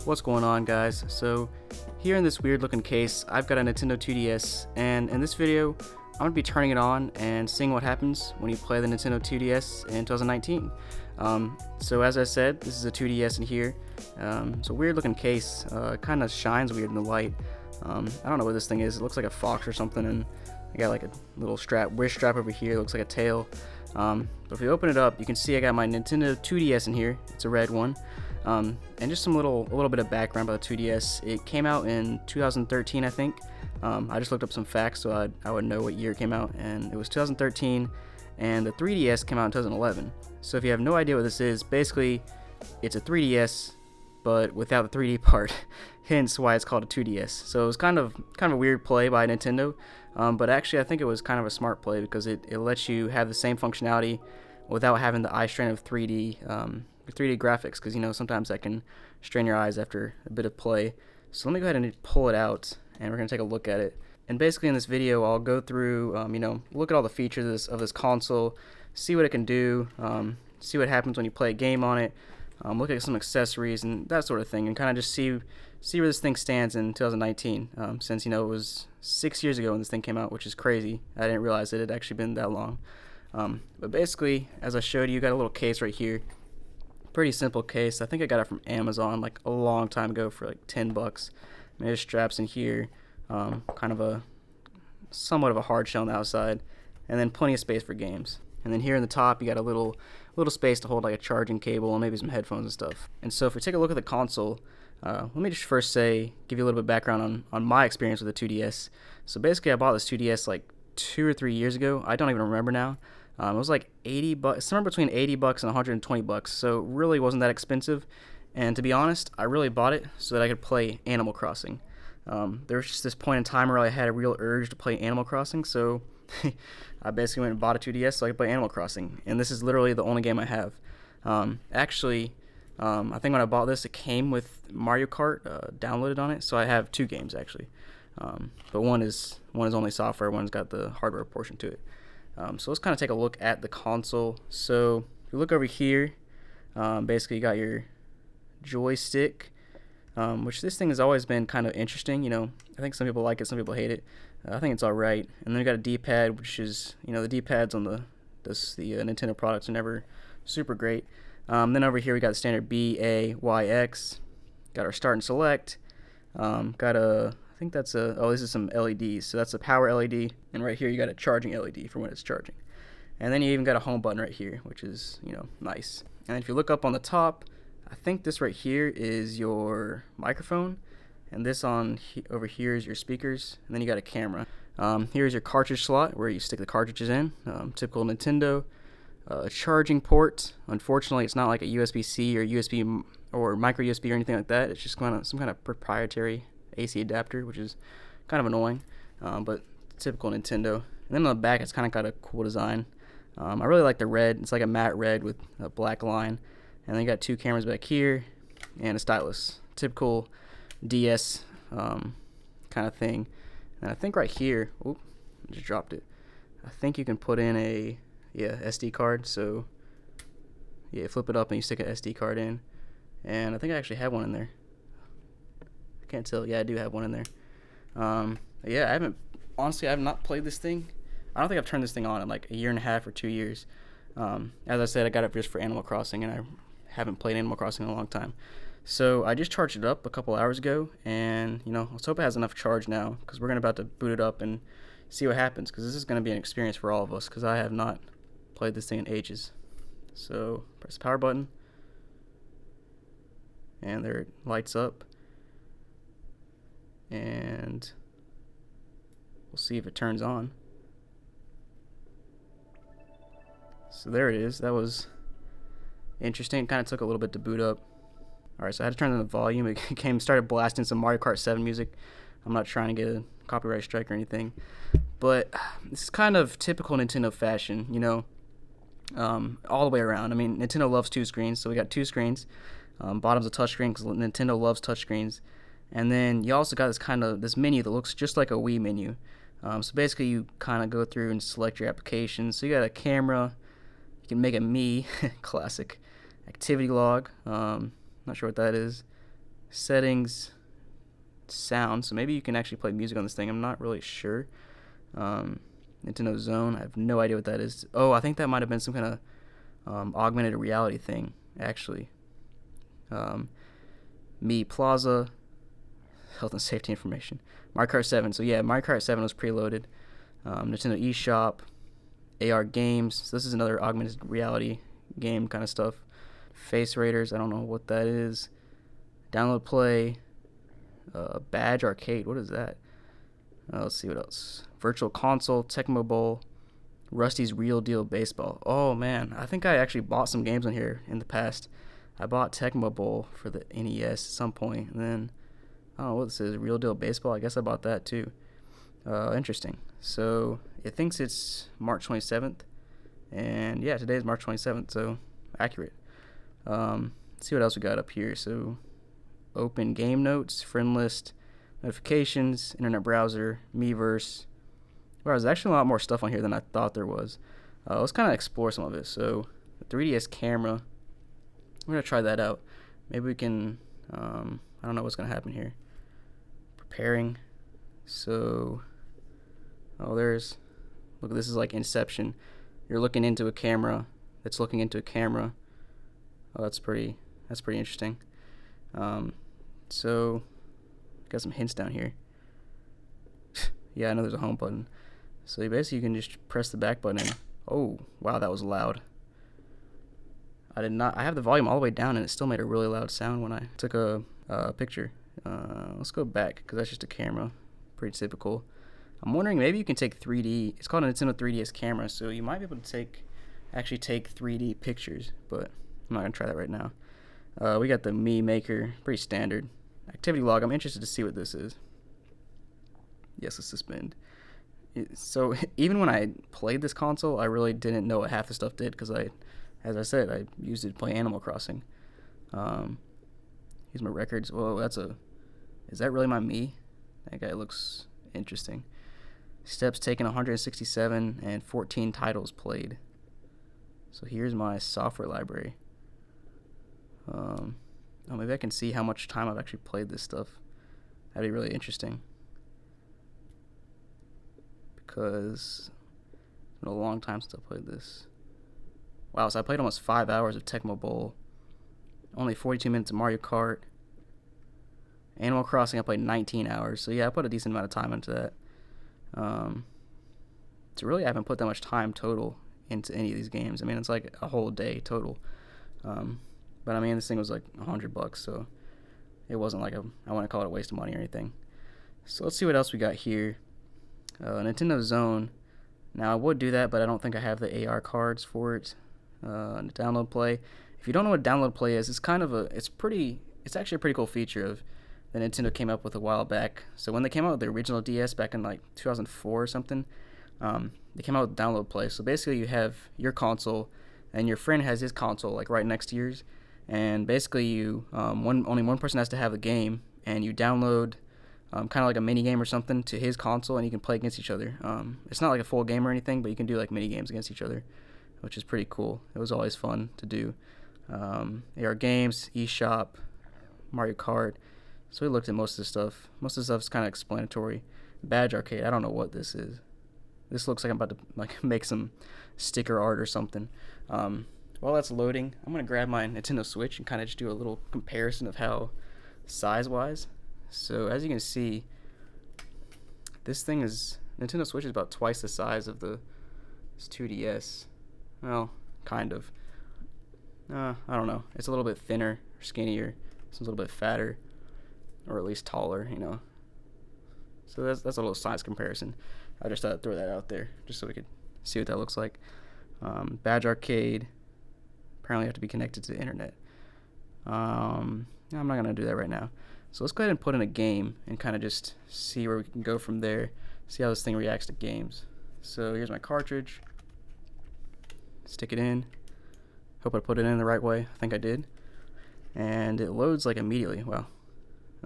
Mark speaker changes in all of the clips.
Speaker 1: What's going on, guys? So here in this weird looking case I've got a Nintendo 2DS, and in this video I'm going to be turning it on and seeing what happens when you play the Nintendo 2DS in 2019. So as I said, this is a 2DS in here. It's a weird looking case. It kind of shines weird in the light. I don't know what this thing is. It looks like a fox or something, and I got like a little wrist strap over here. It looks like a tail. But if we open it up, you can see I got my Nintendo 2DS in here. It's a red one. And just a little bit of background about the 2DS. It came out in 2013, I think. I just looked up some facts so I would know what year it came out, and it was 2013. And the 3DS came out in 2011. So if you have no idea what this is, basically it's a 3DS but without the 3D part. Hence why it's called a 2DS. So it was kind of a weird play by Nintendo, but actually I think it was kind of a smart play because it lets you have the same functionality without having the eye strain of 3D graphics, because sometimes that can strain your eyes after a bit of play. So let me go ahead and pull it out, and we're gonna take a look at it. And basically in this video I'll go through look at all the features of this console, see what it can do, see what happens when you play a game on it, look at some accessories and that sort of thing, and kind of just see where this thing stands in 2019, since it was 6 years ago when this thing came out, which is crazy. I didn't realize it had actually been that long. But basically, as I showed you, got a little case right here. Pretty simple case. I think I got it from Amazon like a long time ago for like $10. I mean, there's straps in here, kind of somewhat of a hard shell on the outside, and then plenty of space for games. And then here in the top you got a little space to hold like a charging cable and maybe some headphones and stuff. And so if we take a look at the console, let me just first give you a little bit of background on my experience with the 2DS. So basically I bought this 2DS like 2 or 3 years ago. I don't even remember now. It was like $80, somewhere between $80 and $120, so it really wasn't that expensive. And to be honest, I really bought it so that I could play Animal Crossing. There was just this point in time where I had a real urge to play Animal Crossing, so I basically went and bought a 2DS so I could play Animal Crossing. And this is literally the only game I have. Actually, I think when I bought this, it came with Mario Kart downloaded on it, so I have 2 games actually. But one is only software, one's got the hardware portion to it. So let's kind of take a look at the console. So if you look over here, basically you got your joystick, which this thing has always been kind of interesting. I think some people like it, some people hate it. I think it's alright. And then we got a D-pad, which is, the D-pads on the Nintendo products are never super great. Then over here we got the standard B, A, Y, X. Got our start and select. Got I think that's this is some LEDs. So that's a power LED, and right here you got a charging LED for when it's charging. And then you even got a home button right here, which is, nice. And if you look up on the top, I think this right here is your microphone, and this over here is your speakers, and then you got a camera. Here's your cartridge slot where you stick the cartridges in, typical Nintendo. A charging port. Unfortunately, it's not like a USB-C or USB or micro USB or anything like that. It's just some kind of proprietary AC adapter, which is kind of annoying, but typical Nintendo. And then on the back, it's kind of got a cool design. I really like the red. It's like a matte red with a black line. And then you got 2 cameras back here and a stylus. Typical DS kind of thing. And I think right here, I just dropped it. I think you can put in a SD card. So flip it up and you stick an SD card in. And I think I actually have one in there. I can't tell. Yeah, I do have one in there. I have not played this thing. I don't think I've turned this thing on in like a year and a half or 2 years. As I said, I got it just for Animal Crossing, and I haven't played Animal Crossing in a long time. So I just charged it up a couple hours ago, and let's hope it has enough charge now, because we're about to boot it up and see what happens, because this is going to be an experience for all of us, because I have not played this thing in ages. So press the power button, and there it lights up, and we'll see if it turns on. So there it is. That was interesting. It kind of took a little bit to boot up. Alright, so I had to turn on the volume. It started blasting some Mario Kart 7 music. I'm not trying to get a copyright strike or anything, but this is kind of typical Nintendo fashion, all the way around. I mean, Nintendo loves 2 screens, so we got 2 screens. Bottom's a touchscreen because Nintendo loves touchscreens. And then you also got this menu that looks just like a Wii menu. So basically you kind of go through and select your applications. So you got a camera. You can make a Me, classic. Activity log, not sure what that is. settings, sound. So maybe you can actually play music on this thing. I'm not really sure. Nintendo Zone. I have no idea what that is. Oh, I think that might have been some kind of augmented reality thing, actually. Me Plaza, health and safety information. Mario Kart 7. So yeah, Mario Kart 7 was preloaded. Nintendo eShop, AR games. So this is another augmented reality game kind of stuff. Face Raiders. I don't know what that is. Download Play. Badge Arcade. What is that? Let's see what else. Virtual Console, Tecmo Bowl, Rusty's Real Deal Baseball. Oh man, I think I actually bought some games on here in the past. I bought Tecmo Bowl for the NES at some point, and then I don't know what this is. Real Deal Baseball. I guess I bought that too. Interesting. So it thinks it's March 27th, and yeah, today is March 27th, so accurate. Let's see what else we got up here. So open game notes, friend list, notifications, internet browser, Miiverse. Wow, there's actually a lot more stuff on here than I thought there was. Let's kind of explore some of it. So the 3DS camera, we're going to try that out. Maybe we can, I don't know what's going to happen here. Preparing. So, look, this is like Inception. You're looking into a camera that's looking into a camera. Oh, that's pretty interesting. So, got some hints down here. Yeah, I know there's a home button. So you can just press the back button and, oh, wow, that was loud. I have the volume all the way down and it still made a really loud sound when I took a picture. Let's go back because that's just a camera. Pretty typical. I'm wondering maybe you can take 3D. It's called a Nintendo 3DS camera, so you might be able to actually take 3D pictures, but I'm not going to try that right now. We got the Mii Maker, pretty standard. Activity log, I'm interested to see what this is. Yes, let's suspend. So even when I played this console, I really didn't know what half the stuff did because as I said, I used it to play Animal Crossing. Here's my records. Whoa, is that really my Mii? That guy looks interesting. Steps taken 167 and 14 titles played. So here's my software library. Maybe I can see how much time I've actually played this stuff. That'd be really interesting. Because it's been a long time since I played this. Wow, so I played almost 5 hours of Tecmo Bowl. Only 42 minutes of Mario Kart. Animal Crossing, I played 19 hours. So yeah, I put a decent amount of time into that. So really, I haven't put that much time total into any of these games. I mean, it's like a whole day total. But I mean, this thing was like $100, so it wasn't like I wouldn't call it a waste of money or anything. So let's see what else we got here. Nintendo Zone. Now I would do that, but I don't think I have the AR cards for it. Download Play. If you don't know what Download Play is, it's actually a pretty cool feature that Nintendo came up with a while back. So when they came out with the original DS back in like 2004 or something, they came out with Download Play. So basically you have your console and your friend has his console like right next to yours, and basically you only one person has to have the game, and you download kind of like a mini game or something to his console, and you can play against each other. It's not like a full game or anything, but you can do like mini games against each other, which is pretty cool. It was always fun to do. AR games, eShop, Mario Kart. So we looked at most of the stuff. Most of the stuff is kind of explanatory. Badge Arcade. I don't know what this is. This looks like I'm about to make some sticker art or something. While that's loading, I'm gonna grab my Nintendo Switch and kind of just do a little comparison of how size-wise. So as you can see, Nintendo Switch is about twice the size of this 2DS. Well, kind of. I don't know. It's a little bit thinner, or skinnier. This one's a little bit fatter, or at least taller, you know. So that's a little size comparison. I just thought I'd throw that out there, just so we could see what that looks like. Badge Arcade. Apparently, you have to be connected to the internet. I'm not gonna do that right now. So let's go ahead and put in a game and kind of just see where we can go from there. See how this thing reacts to games. So here's my cartridge. Stick it in. Hope I put it in the right way. I think I did. And it loads like immediately. Wow.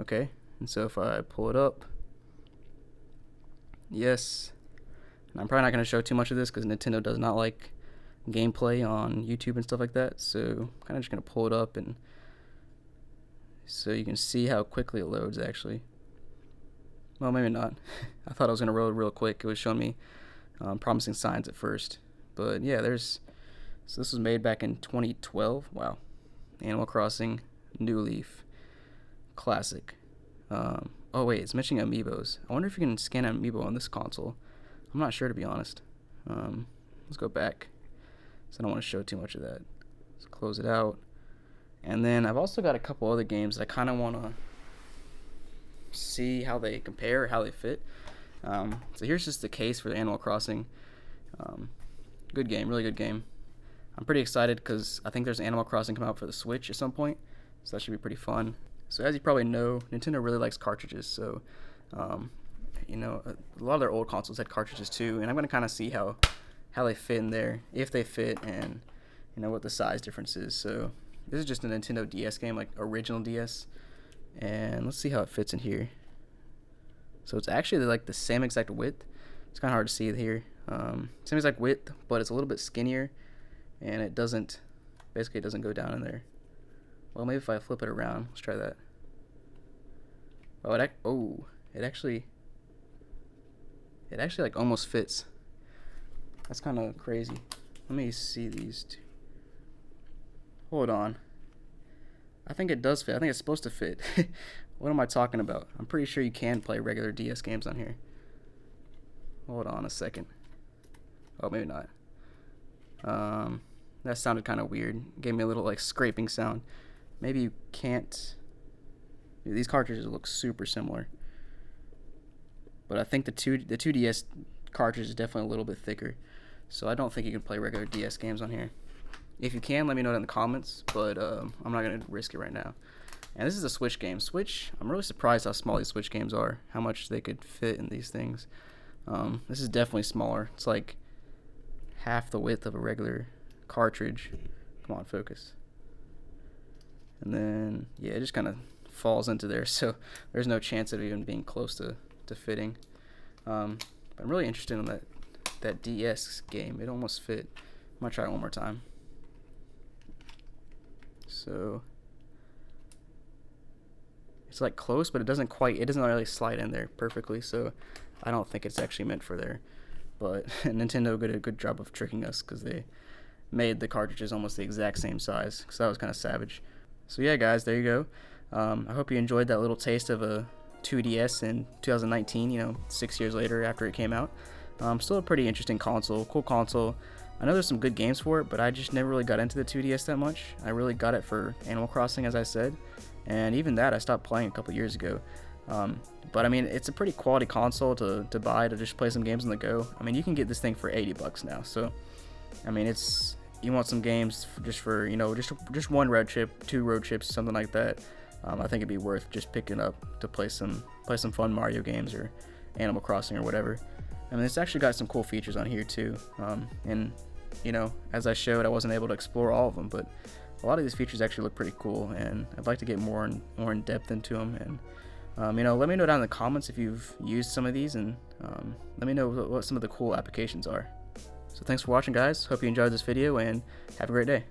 Speaker 1: Okay. And so if I pull it up, yes. And I'm probably not going to show too much of this because Nintendo does not like gameplay on YouTube and stuff like that. So I'm kind of just going to pull it up and So you can see how quickly it loads actually. Well, maybe not. I thought it was going to load real quick. It was showing me promising signs at first. But yeah, so this was made back in 2012. Wow. Animal Crossing, New Leaf, Classic. Oh wait, it's mentioning amiibos. I wonder if you can scan an amiibo on this console. I'm not sure, to be honest. Let's go back. So I don't want to show too much of that. Let's close it out. And then I've also got a couple other games that I kind of want to see how they compare, how they fit. So here's just the case for the Animal Crossing. Good game, really good game. I'm pretty excited because I think there's Animal Crossing come out for the Switch at some point, so that should be pretty fun. So as you probably know, Nintendo really likes cartridges, so you know, a lot of their old consoles had cartridges too, and I'm gonna kind of see how they fit in there, if they fit, and you know what the size difference is. So this is just a Nintendo DS game, like original DS, and let's see how it fits in here. So it's actually like the same exact width. It's kind of hard to see it here. Same exact width, but it's a little bit skinnier, and it doesn't go down in there. Well, maybe if I flip it around, let's try that. Oh, it actually like almost fits. That's kind of crazy. Let me see these two. Hold on. I think it does fit. I think it's supposed to fit. What am I talking about? I'm pretty sure you can play regular DS games on here. Hold on a second. Oh, maybe not. That sounded kind of weird. Gave me a little like scraping sound. Maybe you can't. These cartridges look super similar, but I think the 2DS cartridge is definitely a little bit thicker, so I don't think you can play regular DS games on here. If you can, let me know in the comments, but I'm not gonna risk it right now. And this is a Switch game. Switch, I'm really surprised how small these Switch games are, how much they could fit in these things. This is definitely smaller. It's like half the width of a regular cartridge. Come on, focus. And then, yeah, it just kind of falls into there, so there's no chance of even being close to fitting. But I'm really interested in that DS game. It almost fit. I'm gonna try it one more time. So it's like close, but it doesn't really slide in there perfectly, so I don't think it's actually meant for there. But Nintendo did a good job of tricking us because they made the cartridges almost the exact same size, because that was kind of savage. So yeah, guys, there you go. I hope you enjoyed that little taste of a 2DS in 2019, you know, 6 years later after it came out. Still a pretty interesting console, cool console. I know there's some good games for it, but I just never really got into the 2DS that much. I really got it for Animal Crossing, as I said, and even that I stopped playing a couple years ago. But I mean, it's a pretty quality console to buy to just play some games on the go. I mean, you can get this thing for $80 now, so I mean, you want some games just for, you know, just one road trip, 2 road trips, something like that. I think it'd be worth just picking up to play some fun Mario games or Animal Crossing or whatever. I mean, it's actually got some cool features on here too. And you know, as I showed, I wasn't able to explore all of them, but a lot of these features actually look pretty cool, and I'd like to get more in depth into them. And you know, let me know down in the comments if you've used some of these, and let me know what some of the cool applications are. So thanks for watching, guys. Hope you enjoyed this video, and have a great day.